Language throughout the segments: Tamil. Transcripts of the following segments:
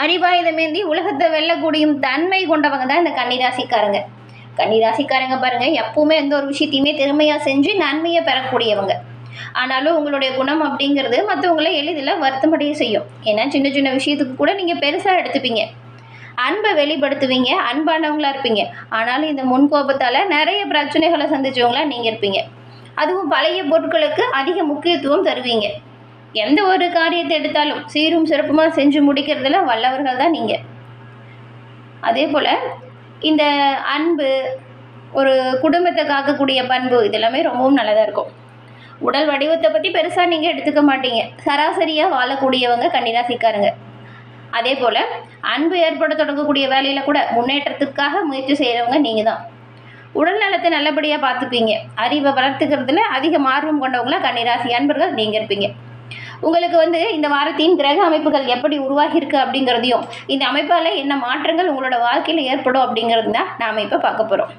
அறிவாயுதமேந்தி உலகத்தை வெல்லக்கூடிய தன்மை கொண்டவங்க தான் இந்த கன்னிராசிக்காரங்க. கன்னிராசிக்காரங்க பாருங்கள், எப்பவுமே எந்த ஒரு விஷயத்தையுமே திறமையாக செஞ்சு நன்மையை பெறக்கூடியவங்க. ஆனாலும் உங்களுடைய குணம் அப்படிங்கிறது மற்றவங்கள எளிதில் வருத்தமடைய செய்யும். ஏன்னா சின்ன சின்ன விஷயத்துக்கு கூட நீங்கள் பெருசாக எடுத்துப்பீங்க, அன்பை வெளிப்படுத்துவீங்க, அன்பானவங்களா இருப்பீங்க. ஆனாலும் இந்த முன்கோபத்தால் நிறைய பிரச்சனைகளை சந்திச்சவங்களா நீங்கள் இருப்பீங்க. அதுவும் பழைய பொருட்களுக்கு அதிக முக்கியத்துவம் தருவீங்க. எந்த ஒரு காரியத்தை எடுத்தாலும் சீரும் சிறப்புமாக செஞ்சு முடிக்கிறதுல வல்லவர்கள் தான் நீங்கள். அதே போல் இந்த அன்பு, ஒரு குடும்பத்தை காக்கக்கூடிய பண்பு, இதெல்லாமே ரொம்பவும் நல்லதாக இருக்கும். உடல் வடிவத்தை பற்றி பெருசாக நீங்கள் எடுத்துக்க மாட்டீங்க. சராசரியாக வாழக்கூடியவங்க கன்னிராசிக்காரங்க. அதே போல் அன்பு ஏற்பட தொடங்கக்கூடிய வேலையில் கூட முன்னேற்றத்துக்காக முயற்சி செய்கிறவங்க நீங்கள் தான். உடல் நலத்தை நல்லபடியாக பார்த்துப்பீங்க. அறிவை வளர்த்துக்கிறதுல அதிக ஆர்வம் கொண்டவங்கள கன்னிராசி அன்பர்கள் நீங்கள் இருப்பீங்க. உங்களுக்கு இந்த வாரத்தின் கிரக அமைப்புகள் எப்படி உருவாகியிருக்கு அப்படிங்கிறதையும், இந்த அமைப்பால் என்ன மாற்றங்கள் உங்களோட வாழ்க்கையில் ஏற்படும் அப்படிங்கிறது தான் நாம் இப்போ பார்க்க போகிறோம்.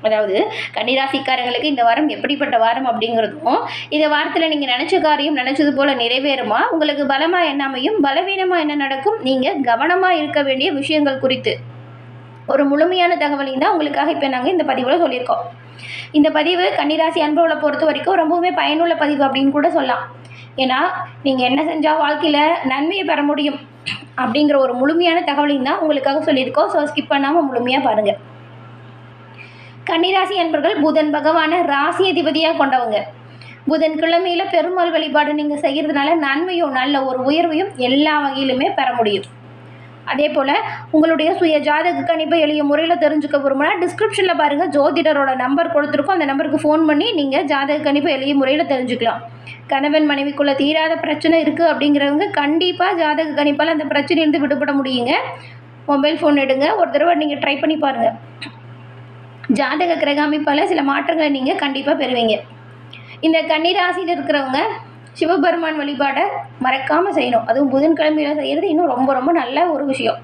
அதாவது கன்னிராசிக்காரங்களுக்கு இந்த வாரம் எப்படிப்பட்ட வாரம் அப்படிங்கிறதும், இந்த வாரத்தில் நீங்கள் நினச்ச காரியம் நினச்சது போல் நிறைவேறுமா, உங்களுக்கு பலமாக என்ன அமையும், பலவீனமாக என்ன நடக்கும், நீங்கள் கவனமாக இருக்க வேண்டிய விஷயங்கள் குறித்து ஒரு முழுமையான தகவலையும் தான் உங்களுக்காக இப்போ நாங்கள் இந்த பதிவில் சொல்லியிருக்கோம். இந்த பதிவு கன்னிராசி அன்புகளை பொறுத்த வரைக்கும் ரொம்பவுமே பயனுள்ள பதிவு அப்படின்னு கூட சொல்லலாம். ஏன்னா நீங்கள் என்ன செஞ்சால் வாழ்க்கையில் நன்மையை பெற முடியும் அப்படிங்கிற ஒரு முழுமையான தகவலையும் தான் உங்களுக்காக சொல்லியிருக்கோம். ஸோ ஸ்கிப் பண்ணாமல் முழுமையாக பாருங்கள். கன்னிராசி அன்பர்கள் புதன் பகவானை ராசி அதிபதியாக கொண்டவங்க. புதன் கிழமையில் பெருமாள் வழிபாடு நீங்கள் செய்கிறதுனால நன்மையும் நல்ல ஒரு உயர்வையும் எல்லா வகையிலுமே பெற முடியும். அதே போல் உங்களுடைய சுய ஜாதக கணிப்பை எளிய முறையில் தெரிஞ்சுக்க விரும்பினா டிஸ்கிரிப்ஷனில் பாருங்கள், ஜோதிடரோட நம்பர் கொடுத்துருக்கோம். அந்த நம்பருக்கு ஃபோன் பண்ணி நீங்கள் ஜாதக கணிப்பை எளிய முறையில் தெரிஞ்சுக்கலாம். கணவன் மனைவிக்குள்ளே தீராத பிரச்சனை இருக்குது அப்படிங்கிறவங்க கண்டிப்பாக ஜாதக கணிப்பால் அந்த பிரச்சனையிலிருந்து விடுபட முடியுங்க. மொபைல் ஃபோன் எடுங்க, ஒரு தடவை நீங்கள் ட்ரை பண்ணி பாருங்கள். ஜாதக கிரக அமைப்பால் சில மாற்றங்களை நீங்கள் கண்டிப்பாக பெறுவீங்க. இந்த கன்னிராசியில் இருக்கிறவங்க சிவபெருமான் வழிபாடை மறக்காமல் செய்யணும். அதுவும் புதன்கிழமையில் செய்கிறது இன்னும் ரொம்ப ரொம்ப நல்ல ஒரு விஷயம்.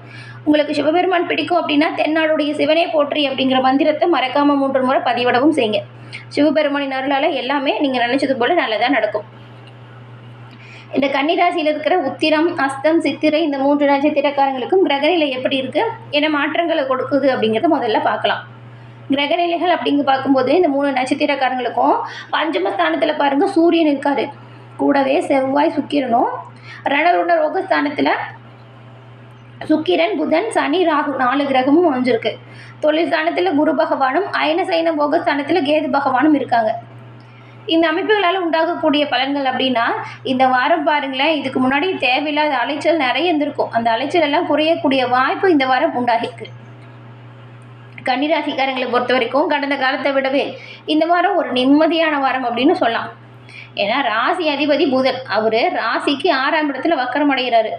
உங்களுக்கு சிவபெருமான் பிடிக்கும் அப்படின்னா தென்னாடுடைய சிவனே போற்றி அப்படிங்கிற மந்திரத்தை மறக்காமல் 3 முறை பதிவிடவும் செய்யுங்க. சிவபெருமானின் அருளால் எல்லாமே நீங்கள் நினச்சது போல் நல்லதாக நடக்கும். இந்த கன்னிராசியில் இருக்கிற உத்திரம், அஸ்தம், சித்திரை இந்த 3 நட்சத்திரக்காரங்களுக்கும் கிரகநிலை எப்படி இருக்குது, என்ன மாற்றங்களை கொடுக்குது அப்படிங்கிறத முதல்ல பார்க்கலாம். கிரகநிலைகள் அப்படிங்க பார்க்கும்போது இந்த 3 நட்சத்திரக்காரங்களுக்கும் பஞ்சமஸ்தானத்தில் பாருங்கள் சூரியன் இருக்கார், கூடவே செவ்வாய் சுக்கிரனும், ரணருண ரோகஸ்தானத்தில் சுக்கிரன், புதன், சனி, ராகு 4 கிரகமும் அமைஞ்சிருக்கு. தொழில் ஸ்தானத்தில் குரு பகவானும், அயன சைன போகஸ்தானத்தில் கேது பகவானும் இருக்காங்க. இந்த அமைப்புகளால் உண்டாகக்கூடிய பலன்கள் அப்படின்னா இந்த வாரம் பாருங்களேன், இதுக்கு முன்னாடி தேவையில்லாத அலைச்சல் நிறைய இருந்திருக்கும். அந்த அலைச்சல் எல்லாம் குறையக்கூடிய வாய்ப்பு இந்த வாரம் உண்டாகிருக்கு. கன்னிராசிக்காரங்களை பொறுத்த வரைக்கும் கடந்த காலத்தை விடவே இந்த வாரம் ஒரு நிம்மதியான வாரம் அப்படின்னு சொல்லலாம். ஏன்னா ராசி அதிபதி புதன், அவர் ராசிக்கு 6ஆம் இடத்துல வக்கரம் அடைகிறாரு.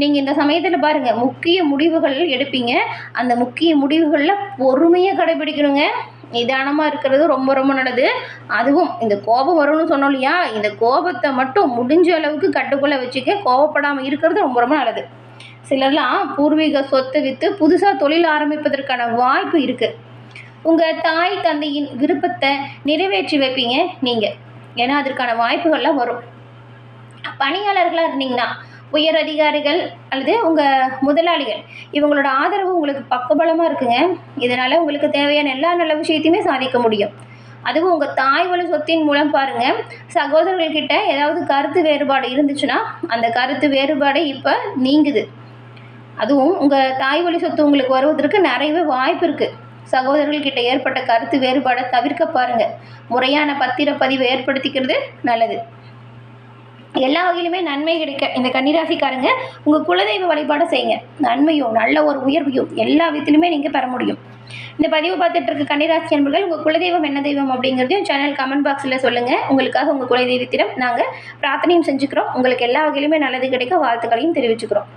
நீங்கள் இந்த சமயத்தில் பாருங்கள், முக்கிய முடிவுகள் எடுப்பீங்க. அந்த முக்கிய முடிவுகளில் பொறுமையாக கடைபிடிக்கணுங்க. நிதானமாக இருக்கிறது ரொம்ப ரொம்ப நல்லது. அதுவும் இந்த கோபம் வரும்னு சொன்னோம் இல்லையா, இந்த கோபத்தை மட்டும் முடிஞ்ச அளவுக்கு கட்டுக்குள்ளே வச்சுக்க, கோபப்படாமல் இருக்கிறது ரொம்ப ரொம்ப நல்லது. சிலர்லாம் பூர்வீக சொத்தை விற்று புதுசாக தொழில் ஆரம்பிப்பதற்கான வாய்ப்பு இருக்குது. உங்கள் தாய் தந்தையின் விருப்பத்தை நிறைவேற்றி வைப்பீங்க நீங்கள். ஏன்னா அதற்கான வாய்ப்புகள்லாம் வரும். பணியாளர்களாக இருந்தீங்கன்னா உயர் அதிகாரிகள் அல்லது உங்கள் முதலாளிகள் இவங்களோட ஆதரவு உங்களுக்கு பக்கபலமாக இருக்குங்க. இதனால் உங்களுக்கு தேவையான எல்லா நல்ல விஷயத்தையுமே சாதிக்க முடியும். அதுவும் உங்கள் தாய் வழி சொத்தின் மூலம் பாருங்கள், சகோதரர்கள்கிட்ட ஏதாவது கருத்து வேறுபாடு இருந்துச்சுன்னா அந்த கருத்து வேறுபாடு இப்போ நீங்குது. அதுவும் உங்கள் தாய் வழி சொத்து உங்களுக்கு வருவதற்கு நிறையவே வாய்ப்பு இருக்குது. சகோதரர்கள்கிட்ட ஏற்பட்ட கருத்து வேறுபாடை தவிர்க்க பாருங்கள். முறையான பத்திரப்பதிவை ஏற்படுத்திக்கிறது நல்லது. எல்லா வகையிலுமே நன்மை கிடைக்க இந்த கன்னிராசிக்காரங்க உங்கள் குலதெய்வ வழிபாடை செய்யுங்க. நன்மையும் நல்ல ஒரு உயர்வையும் எல்லா விதத்திலுமே நீங்கள் பெற முடியும். இந்த பதிவு பார்த்துட்டு இருக்க கன்னிராசி அன்பர்கள் உங்கள் குலதெய்வம் என்ன தெய்வம் அப்படிங்கிறதையும் சேனல் கமெண்ட் பாக்ஸில் சொல்லுங்கள். உங்களுக்காக உங்கள் குலதெய்வத்திடம் நாங்கள் பிரார்த்தனையும் செஞ்சுக்கிறோம். உங்களுக்கு எல்லா வகையிலுமே நல்லது கிடைக்க வாழ்த்துக்களையும் தெரிவிச்சுக்கிறோம்.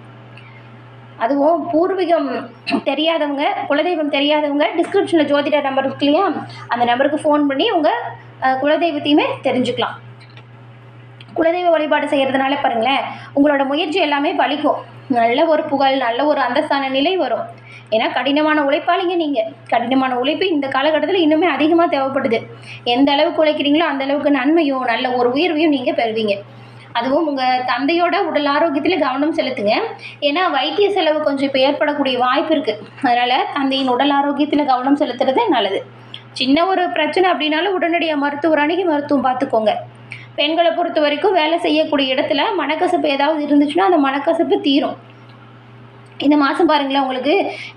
அதுவும் பூர்வீகம் தெரியாதவங்க, குலதெய்வம் தெரியாதவங்க டிஸ்கிரிப்ஷனில் ஜோதிடர் நம்பர் இருக்கு இல்லையா, அந்த நம்பருக்கு ஃபோன் பண்ணி உங்கள் குலதெய்வத்தையுமே தெரிஞ்சுக்கலாம். குலதெய்வ வழிபாடு செய்கிறதுனால பாருங்களேன், உங்களோட முயற்சி எல்லாமே பலிக்கும். நல்ல ஒரு புகழ், நல்ல ஒரு அந்தஸ்தான நிலை வரும். ஏன்னா கடினமான உழைப்பாளிங்க நீங்கள். கடினமான உழைப்பு இந்த காலகட்டத்தில் இன்னுமே அதிகமாக தேவைப்படுது. எந்த அளவுக்கு உழைக்கிறீங்களோ அந்த அளவுக்கு நன்மையும் நல்ல ஒரு உயர்வையும் நீங்கள் பெறுவீங்க. அதுவும் உங்கள் தந்தையோட உடல் ஆரோக்கியத்தில் கவனம் செலுத்துங்க. ஏன்னா வைத்திய செலவு கொஞ்சம் இப்போ ஏற்படக்கூடிய வாய்ப்பு இருக்குது. அதனால் தந்தையின் உடல் ஆரோக்கியத்தில் கவனம் செலுத்துறது நல்லது. சின்ன ஒரு பிரச்சனை அப்படின்னாலும் உடனடியாக மருத்துவர் அணுகி மருத்துவம் பார்த்துக்கோங்க. பெண்களை பொறுத்த வரைக்கும் வேலை செய்யக்கூடிய இடத்துல மனக்கசப்பு ஏதாவது இருந்துச்சுன்னா அந்த மனக்கசப்பு தீரும். இந்த மாதம் பாருங்களேன், உங்களுக்கு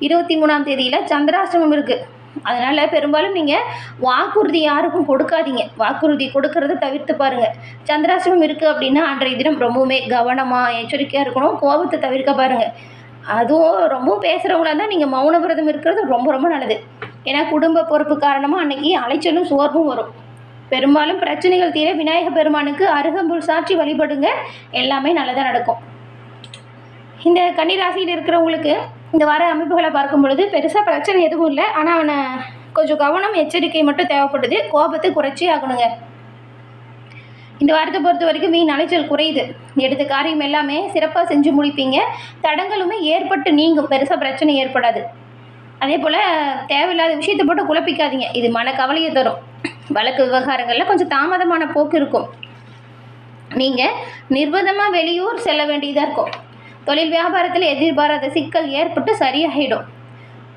23ஆம் தேதியில் சந்திராஷ்டமம் இருக்குது. அதனால் பெரும்பாலும் நீங்கள் வாக்குறுதி யாருக்கும் கொடுக்காதீங்க. வாக்குறுதி கொடுக்கறத தவிர்த்து பாருங்கள். சந்திராஷ்டமம் இருக்குது அப்படின்னா அன்றைய தினம் ரொம்பவுமே கவனமாக எச்சரிக்கையாக இருக்கணும். கோபத்தை தவிர்க்க பாருங்கள். அதுவும் ரொம்பவும் பேசுகிறவங்களா இருந்தால் நீங்கள் மௌன விரதம் இருக்கிறது ரொம்ப ரொம்ப நல்லது. ஏன்னா குடும்ப பொறுப்பு காரணமாக அன்னைக்கு அலைச்சலும் சோர்வும் வரும். பெரும்பாலும் பிரச்சனைகள் தீர விநாயக பெருமானுக்கு அருகம்புல் சாற்றி வழிபடுங்க. எல்லாமே நல்லதாக நடக்கும். இந்த கன்னிராசியில் இருக்கிறவங்களுக்கு இந்த வார அமைப்புகளை பார்க்கும் பொழுது பெருசாக பிரச்சனை எதுவும் இல்லை. ஆனால் கொஞ்சம் கவனம் எச்சரிக்கை மட்டும் தேவைப்படுது. கோபத்தை குறைச்சி ஆகணுங்க. இந்த வாரத்தை பொறுத்த வரைக்கும் வீண் அலைச்சல் குறையுது. எடுத்த காரியம் எல்லாமே சிறப்பாக செஞ்சு முடிப்பீங்க. தடங்களுமே ஏற்பட்டு நீங்கும். பெருசாக பிரச்சனை ஏற்படாது. அதே போல் தேவையில்லாத விஷயத்தை போட்டு குழப்பிக்காதீங்க. இது மனக்கவலையை தரும். வழக்கு விவகாரங்களில் கொஞ்சம் தாமதமான போக்கு இருக்கும். நீங்கள் நிர்பந்தமாக வெளியூர் செல்ல வேண்டியதாக இருக்கும். தொழில் வியாபாரத்தில் எதிர்பாராத சிக்கல் ஏற்பட்டு சரியாகிடும்.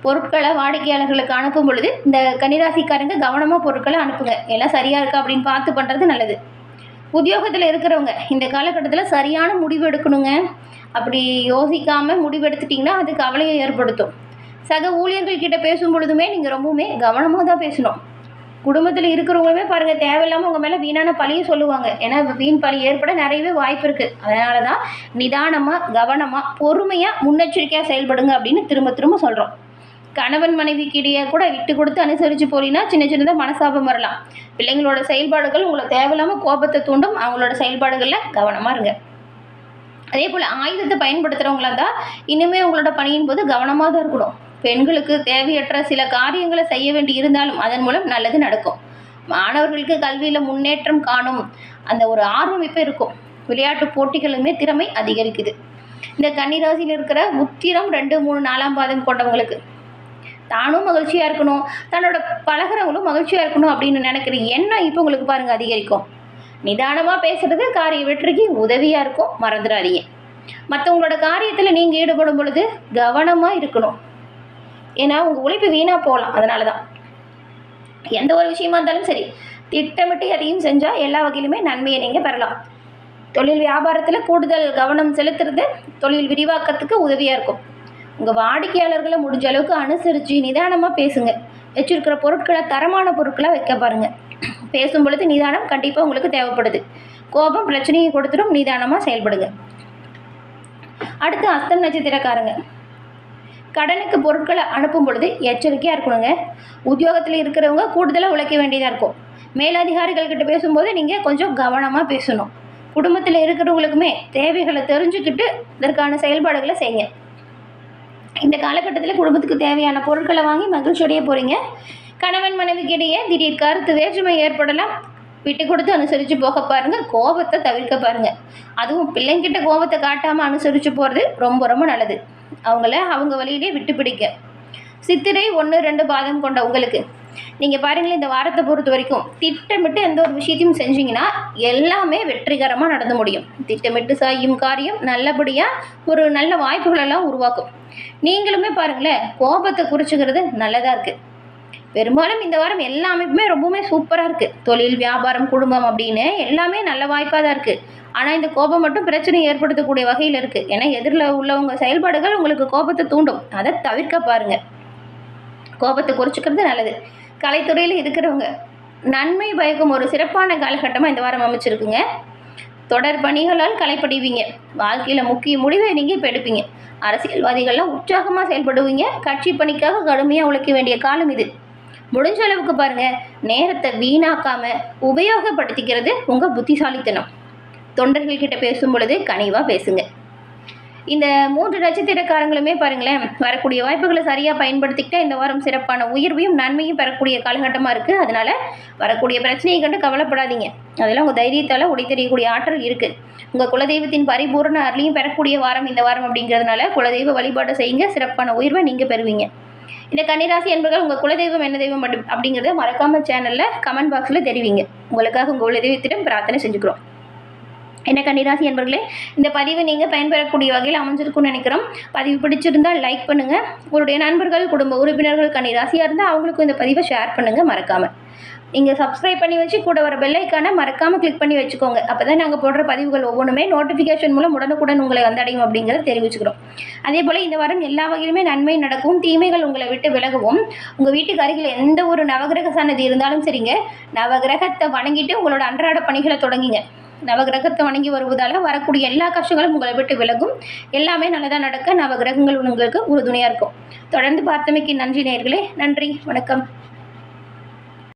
பொருட்களை வாடிக்கையாளர்களுக்கு அனுப்பும் பொழுது இந்த கன்னிராசிக்காரங்க கவனமாக பொருட்களை அனுப்புங்க. எல்லாம் சரியாக இருக்கா அப்படின்னு பார்த்து பண்ணுறது நல்லது. உத்தியோகத்தில் இருக்கிறவங்க இந்த காலகட்டத்தில் சரியான முடிவு எடுக்கணுங்க. அப்படி யோசிக்காமல் முடிவு எடுத்துட்டிங்கன்னா அது கவலையை ஏற்படுத்தும். சக ஊழியர்கள்கிட்ட பேசும் பொழுதுமே நீங்கள் ரொம்பவுமே கவனமாக தான் பேசணும். குடும்பத்தில் இருக்கிறவங்களுமே பாருங்கள், தேவையில்லாமல் உங்கள் மேலே வீணான பழியை சொல்லுவாங்க. ஏன்னா வீண் பழி ஏற்பட நிறையவே வாய்ப்பு இருக்குது. அதனால தான் நிதானமாக கவனமாக பொறுமையாக முன்னெச்சரிக்கையாக செயல்படுங்க அப்படின்னு திரும்ப திரும்ப சொல்கிறோம். கணவன் மனைவிக்கிடையே கூட விட்டு கொடுத்து அனுசரித்து போலினா சின்ன சின்னதாக மனசாபம் வரலாம். பிள்ளைங்களோட செயல்பாடுகள் உங்களை தேவையில்லாமல் கோபத்தை தூண்டும். அவங்களோட செயல்பாடுகளில் கவனமாக இருங்க. அதே போல் ஆயுதத்தை பயன்படுத்துகிறவங்களா தான் இனிமே உங்களோட பணியின் போது கவனமாக தான் இருக்கணும். பெண்களுக்கு தேவையற்ற சில காரியங்களை செய்ய வேண்டி இருந்தாலும் அதன் மூலம் நல்லது நடக்கும். மாணவர்களுக்கு கல்வியில் முன்னேற்றம் காணும் அந்த ஒரு ஆர்வம் இப்போ இருக்கும். விளையாட்டு போட்டிகளுமே திறமை அதிகரிக்குது. இந்த கன்னிராசியில் இருக்கிற உத்திரம் 2, 3, 4ஆம் பாதம் கொண்டவங்களுக்கு தானும் மகிழ்ச்சியாக இருக்கணும், தன்னோட பழகிறவங்களும் மகிழ்ச்சியாக இருக்கணும் அப்படின்னு நினைக்கிற எண்ணம் இப்போ உங்களுக்கு பாருங்கள் அதிகரிக்கும். நிதானமாக பேசுகிறது காரிய வெற்றிக்கு உதவியாக இருக்கும். மறந்துடாதீங்க. மற்றவங்களோட காரியத்தில் நீங்கள் ஈடுபடும் பொழுது கவனமாக இருக்கணும். ஏன்னா உங்கள் உழைப்பு வீணாக போகலாம். அதனால தான் எந்த ஒரு விஷயமா இருந்தாலும் சரி திட்டமிட்டு எதையும் செஞ்சால் எல்லா வகையிலுமே நன்மையை நீங்கள் பெறலாம். தொழில் வியாபாரத்தில் கூடுதல் கவனம் செலுத்துறது தொழில் விரிவாக்கத்துக்கு உதவியாக இருக்கும். உங்கள் வாடிக்கையாளர்களை முடிஞ்ச அளவுக்கு அனுசரித்து நிதானமாக பேசுங்க. வச்சுருக்கிற பொருட்களை தரமான பொருட்களாக வைக்க பாருங்கள். பேசும் பொழுது நிதானம் கண்டிப்பாக உங்களுக்கு தேவைப்படுது. கோபம் பிரச்சனையை கொடுத்துடும். நிதானமாக செயல்படுங்க. அடுத்து அஸ்தம் நட்சத்திரக்காரங்க கடனுக்கு பொருட்களை அனுப்பும் பொழுது எச்சரிக்கையாக இருக்கணுங்க. உத்தியோகத்தில் இருக்கிறவங்க கூடுதலாக உழைக்க வேண்டியதாக இருக்கும். மேலதிகாரிகள்கிட்ட பேசும்போது நீங்கள் கொஞ்சம் கவனமாக பேசணும். குடும்பத்தில் இருக்கிறவங்களுக்குமே தேவைகளை தெரிஞ்சுக்கிட்டு இதற்கான செயல்பாடுகளை செய்யுங்க. இந்த காலகட்டத்தில் குடும்பத்துக்கு தேவையான பொருட்களை வாங்கி மகிழ்ச்சியடைய போகிறீங்க. கணவன் மனைவிக்கிடையே திடீர் கருத்து வேற்றுமை ஏற்படலாம். விட்டு கொடுத்து அனுசரித்து போக பாருங்கள். கோபத்தை தவிர்க்க பாருங்கள். அதுவும் பிள்ளைங்கிட்ட கோபத்தை காட்டாமல் அனுசரித்து போகிறது ரொம்ப ரொம்ப நல்லது. அவங்கள அவங்க வழியிலே விட்டு பிடிக்க. சித்திரை 1, 2 பாதம் கொண்ட உங்களுக்கு நீங்கள் பாருங்களேன், இந்த வாரத்தை பொறுத்த வரைக்கும் திட்டமிட்டு எந்த ஒரு விஷயத்தையும் செஞ்சீங்கன்னா எல்லாமே வெற்றிகரமாக நடந்து முடியும். திட்டமிட்டு செய்யும் காரியம் நல்லபடியாக ஒரு நல்ல வாய்ப்புகளெல்லாம் உருவாக்கும். நீங்களுமே பாருங்களேன், கோபத்தை குறிச்சுக்கிறது நல்லதாக இருக்குது. பெரும்பாலும் இந்த வாரம் எல்லா அமைப்புமே ரொம்பவுமே சூப்பராக இருக்குது. தொழில், வியாபாரம், குடும்பம் அப்படின்னு எல்லாமே நல்ல வாய்ப்பாக தான் இருக்குது. ஆனால் இந்த கோபம் மட்டும் பிரச்சனை ஏற்படுத்தக்கூடிய வகையில் இருக்குது. ஏன்னா எதிரில் உள்ளவங்க செயல்பாடுகள் உங்களுக்கு கோபத்தை தூண்டும். அதை தவிர்க்க பாருங்கள். கோபத்தை குறைச்சிக்கிறது நல்லது. கலைத்துறையில் இருக்கிறவங்க நன்மை பயக்கும் ஒரு சிறப்பான காலகட்டமாக இந்த வாரம் அமைச்சிருக்குங்க. தொடர் பணிகளால் கலைப்படைவீங்க. வாழ்க்கையில் முக்கிய முடிவை நீங்கள் இப்போ எடுப்பீங்க. அரசியல்வாதிகள்லாம் உற்சாகமாக செயல்படுவீங்க. கட்சி பணிக்காக கடுமையாக உழைக்க வேண்டிய காலம் இது. முடிஞ்ச அளவுக்கு பாருங்கள், நேரத்தை வீணாக்காமல் உபயோகப்படுத்திக்கிறது உங்கள் புத்திசாலித்தனம். தொண்டர்கள்கிட்ட பேசும் பொழுது கனிவாக பேசுங்க. இந்த 3 நட்சத்திரக்காரங்களுமே பாருங்களேன், வரக்கூடிய வாய்ப்புகளை சரியாக பயன்படுத்திக்கிட்டா இந்த வாரம் சிறப்பான உயர்வையும் நன்மையும் பெறக்கூடிய காலகட்டமாக இருக்குது. அதனால் வரக்கூடிய பிரச்சனையை கண்டு கவலைப்படாதீங்க. அதெல்லாம் உங்கள் தைரியத்தால் உடை தெரியக்கூடிய ஆற்றல் இருக்குது. உங்கள் குலதெய்வத்தின் பரிபூர்ண அருளையும் பெறக்கூடிய வாரம் இந்த வாரம் அப்படிங்கிறதுனால குலதெய்வ வழிபாடு செய்யுங்க. சிறப்பான உயர்வை நீங்கள் பெறுவீங்க. இந்த கன்னிராசி என்பர்கள் உங்கள் குலதெய்வம் என்ன தெய்வம் அப்படிங்கிறத மறக்காமல் சேனலில் கமெண்ட் பாக்ஸில் தெரிவிங்க. உங்களுக்காக உங்கள் குலதெய்வத்திடம் பிரார்த்தனை செஞ்சுக்கிறோம். என்ன கன்னிராசி என்பர்களே, இந்த பதிவு நீங்கள் பயன்பெறக்கூடிய வகையில் அமைஞ்சிருக்கும்னு நினைக்கிறோம். பதிவு பிடிச்சிருந்தால் லைக் பண்ணுங்கள். உங்களுடைய நண்பர்கள், குடும்ப உறுப்பினர்கள் கன்னிராசியாக இருந்தால் அவங்களுக்கும் இந்த பதிவை ஷேர் பண்ணுங்கள் மறக்காமல். நீங்கள் சப்ஸ்கிரைப் பண்ணி வச்சு கூட வர பெல் ஐக்கானை மறக்காமல் கிளிக் பண்ணி வச்சுக்கோங்க. அப்போ தான் நாங்கள் போடுற பதிவுகள் ஒவ்வொன்றுமே நோட்டிஃபிகேஷன் மூலம் உடனுக்குடன் உங்களை வந்தடையும் அப்படிங்கிறத தெரிவிச்சுக்கிறோம். அதே போல் இந்த வாரம் எல்லா வகையிலுமே நன்மை நடக்கும், தீமைகள் உங்களை விட்டு விலகவும். உங்கள் வீட்டுக்கு அருகில் எந்த ஒரு நவகிரக சன்னதி இருந்தாலும் சரிங்க, நவகிரகத்தை வணங்கிட்டு உங்களோட அன்றாட பணிகளை தொடங்கிங்க. நவகிரகத்தை வணங்கி வருவதால் வரக்கூடிய எல்லா கஷ்டங்களும் உங்களை விட்டு விலகும். எல்லாமே நல்லதாக நடக்க நவகிரகங்கள் உங்களுக்கு உறுதுணையாக இருக்கும். தொடர்ந்து பார்த்தமைக்கு நன்றி நேயர்களே. நன்றி, வணக்கம்.